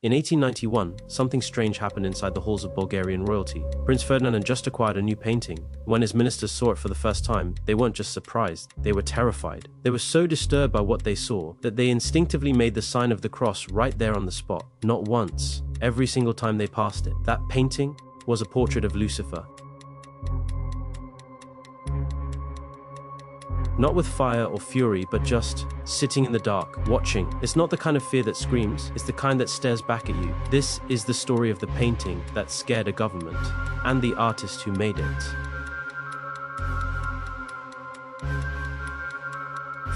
In 1891, something strange happened inside the halls of Bulgarian royalty. Prince Ferdinand had just acquired a new painting. When his ministers saw it for the first time, they weren't just surprised, they were terrified. They were so disturbed by what they saw that they instinctively made the sign of the cross right there on the spot. Not once, every single time they passed it. That painting was a portrait of Lucifer. Not with fire or fury, but just sitting in the dark, watching. It's not the kind of fear that screams, it's the kind that stares back at you. This is the story of the painting that scared a government, and the artist who made it.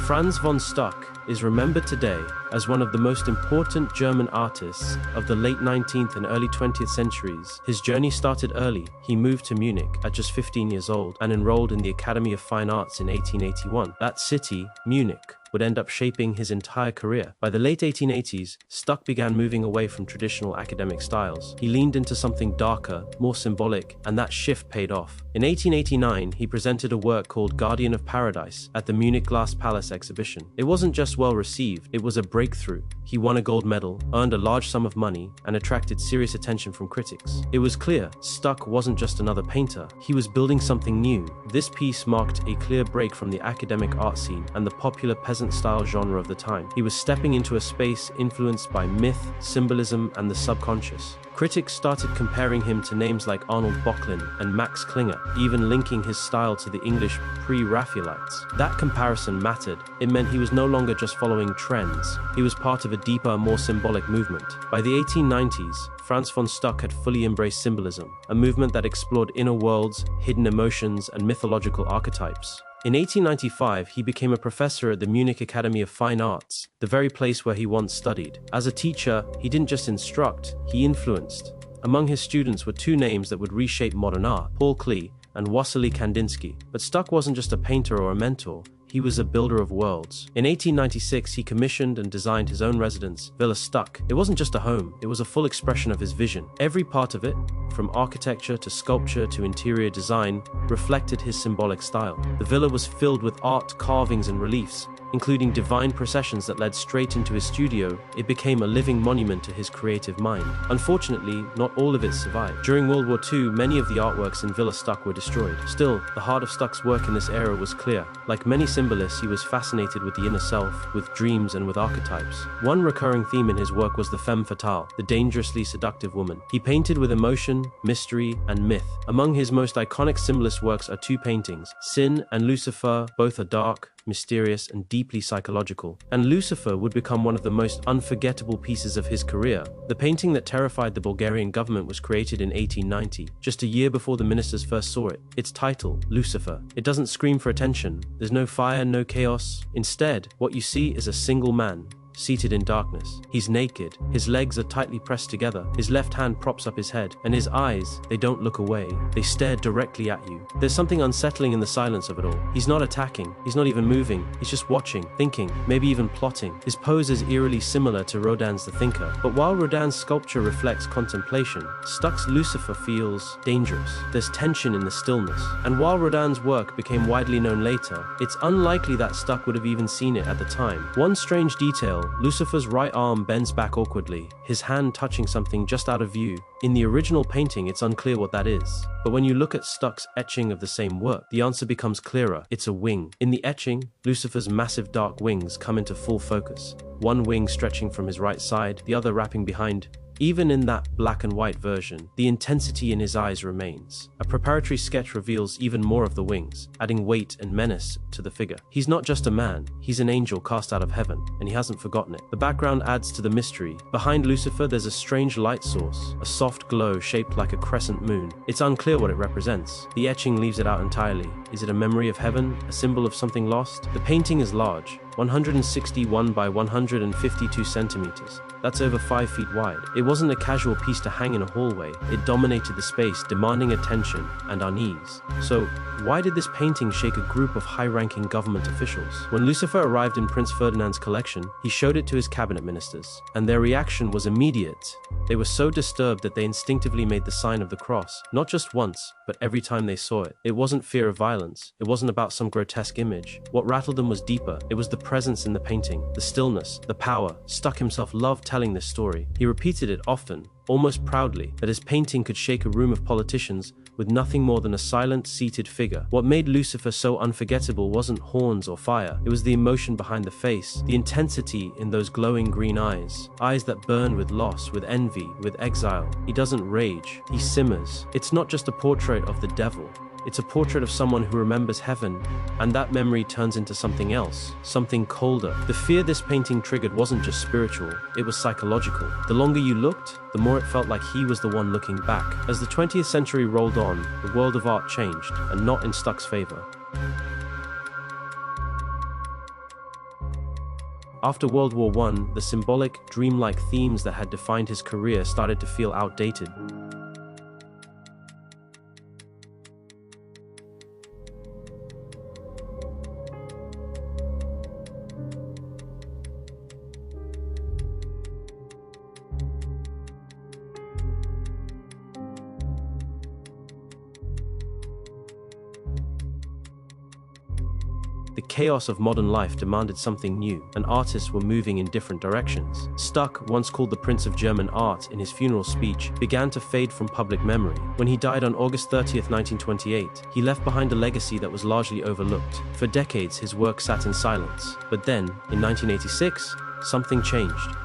Franz von Stuck is remembered today as one of the most important German artists of the late 19th and early 20th centuries. His journey started early. He moved to Munich at just 15 years old and enrolled in the Academy of Fine Arts in 1881. That city, Munich, would end up shaping his entire career. By the late 1880s, Stuck began moving away from traditional academic styles. He leaned into something darker, more symbolic, and that shift paid off. In 1889, he presented a work called Guardian of Paradise at the Munich Glass Palace exhibition. It wasn't just well received, it was a breakthrough. He won a gold medal, earned a large sum of money, and attracted serious attention from critics. It was clear Stuck wasn't just another painter, he was building something new. This piece marked a clear break from the academic art scene and the popular peasant-style genre of the time. He was stepping into a space influenced by myth, symbolism, and the subconscious. Critics started comparing him to names like Arnold Böcklin and Max Klinger, even linking his style to the English pre-Raphaelites. That comparison mattered. It meant he was no longer just following trends. He was part of a deeper, more symbolic movement. By the 1890s, Franz von Stuck had fully embraced symbolism, a movement that explored inner worlds, hidden emotions, and mythological archetypes. In 1895, he became a professor at the Munich Academy of Fine Arts, the very place where he once studied. As a teacher, he didn't just instruct, he influenced. Among his students were two names that would reshape modern art, Paul Klee and Wassily Kandinsky. But Stuck wasn't just a painter or a mentor, he was a builder of worlds. In 1896, he commissioned and designed his own residence, Villa Stuck. It wasn't just a home, it was a full expression of his vision. Every part of it, from architecture to sculpture to interior design, reflected his symbolic style. The villa was filled with art, carvings, and reliefs, including divine processions that led straight into his studio. It became a living monument to his creative mind. Unfortunately, not all of it survived. During World War II, many of the artworks in Villa Stuck were destroyed. Still, the heart of Stuck's work in this era was clear. Like many symbolists, he was fascinated with the inner self, with dreams, and with archetypes. One recurring theme in his work was the femme fatale, the dangerously seductive woman. He painted with emotion, mystery, and myth. Among his most iconic symbolist works are two paintings, Sin and Lucifer. Both are dark, mysterious, and deeply psychological. And Lucifer would become one of the most unforgettable pieces of his career. The painting that terrified the Bulgarian government was created in 1890, just a year before the ministers first saw it. Its title, Lucifer. It doesn't scream for attention. There's no fire, no chaos. Instead, what you see is a single man, seated in darkness. He's naked, his legs are tightly pressed together, his left hand props up his head, and his eyes, they don't look away, they stare directly at you. There's something unsettling in the silence of it all. He's not attacking, he's not even moving, he's just watching, thinking, maybe even plotting. His pose is eerily similar to Rodin's The Thinker, but while Rodin's sculpture reflects contemplation, Stuck's Lucifer feels dangerous. There's tension in the stillness. And while Rodin's work became widely known later, it's unlikely that Stuck would have even seen it at the time. One strange detail: Lucifer's right arm bends back awkwardly, his hand touching something just out of view. In the original painting, it's unclear what that is. But when you look at Stuck's etching of the same work, the answer becomes clearer. It's a wing. In the etching, Lucifer's massive dark wings come into full focus. One wing stretching from his right side, the other wrapping behind. Even in that black and white version, the intensity in his eyes remains. A preparatory sketch reveals even more of the wings, adding weight and menace to the figure. He's not just a man, he's an angel cast out of heaven, and he hasn't forgotten it. The background adds to the mystery. Behind Lucifer, there's a strange light source, a soft glow shaped like a crescent moon. It's unclear what it represents. The etching leaves it out entirely. Is it a memory of heaven, a symbol of something lost? The painting is large, 161 by 152 centimeters. That's over 5 feet wide. It wasn't a casual piece to hang in a hallway. It dominated the space, demanding attention and unease. So, why did this painting shake a group of high-ranking government officials? When Lucifer arrived in Prince Ferdinand's collection, he showed it to his cabinet ministers, and their reaction was immediate. They were so disturbed that they instinctively made the sign of the cross, not just once, but every time they saw it. It wasn't fear of violence. It wasn't about some grotesque image. What rattled them was deeper. It was the presence in the painting, the stillness, the power. Stuck himself loved telling this story. He repeated it often, almost proudly, that his painting could shake a room of politicians with nothing more than a silent, seated figure. What made Lucifer so unforgettable wasn't horns or fire. It was the emotion behind the face, the intensity in those glowing green eyes. Eyes that burn with loss, with envy, with exile. He doesn't rage, he simmers. It's not just a portrait of the devil. It's a portrait of someone who remembers heaven, and that memory turns into something else, something colder. The fear this painting triggered wasn't just spiritual, it was psychological. The longer you looked, the more it felt like he was the one looking back. As the 20th century rolled on, the world of art changed, and not in Stuck's favor. After World War I, the symbolic, dreamlike themes that had defined his career started to feel outdated. The chaos of modern life demanded something new, and artists were moving in different directions. Stuck, once called the Prince of German Art in his funeral speech, began to fade from public memory. When he died on August 30th, 1928, he left behind a legacy that was largely overlooked. For decades, his work sat in silence. But then, in 1986, something changed.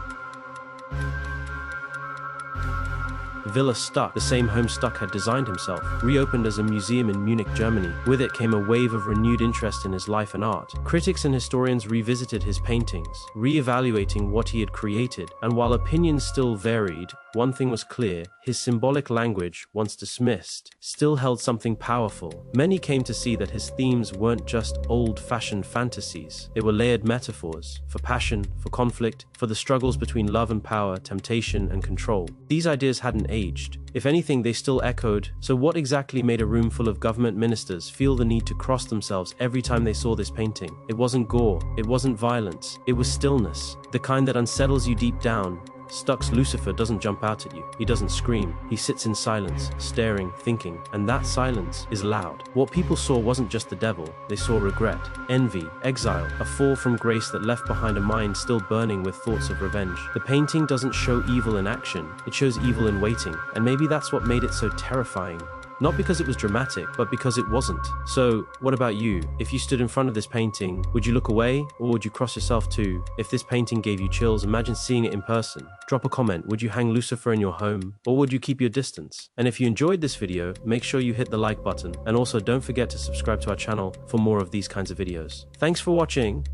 Villa Stuck, the same home Stuck had designed himself, reopened as a museum in Munich, Germany. With it came a wave of renewed interest in his life and art. Critics and historians revisited his paintings, re-evaluating what he had created, and while opinions still varied, one thing was clear: his symbolic language, once dismissed, still held something powerful. Many came to see that his themes weren't just old-fashioned fantasies. They were layered metaphors for passion, for conflict, for the struggles between love and power, temptation and control. These ideas hadn't aged. If anything, they still echoed. So what exactly made a room full of government ministers feel the need to cross themselves every time they saw this painting? It wasn't gore, it wasn't violence, it was stillness, the kind that unsettles you deep down. Stuck's Lucifer doesn't jump out at you. He doesn't scream. He sits in silence, staring, thinking, and that silence is loud. What people saw wasn't just the devil. They saw regret, envy, exile, a fall from grace that left behind a mind still burning with thoughts of revenge. The painting doesn't show evil in action. It shows evil in waiting, and maybe that's what made it so terrifying. Not because it was dramatic, but because it wasn't. So, what about you? If you stood in front of this painting, would you look away, or would you cross yourself too? If this painting gave you chills, imagine seeing it in person. Drop a comment. Would you hang Lucifer in your home, or would you keep your distance? And if you enjoyed this video, make sure you hit the like button, and also don't forget to subscribe to our channel for more of these kinds of videos. Thanks for watching!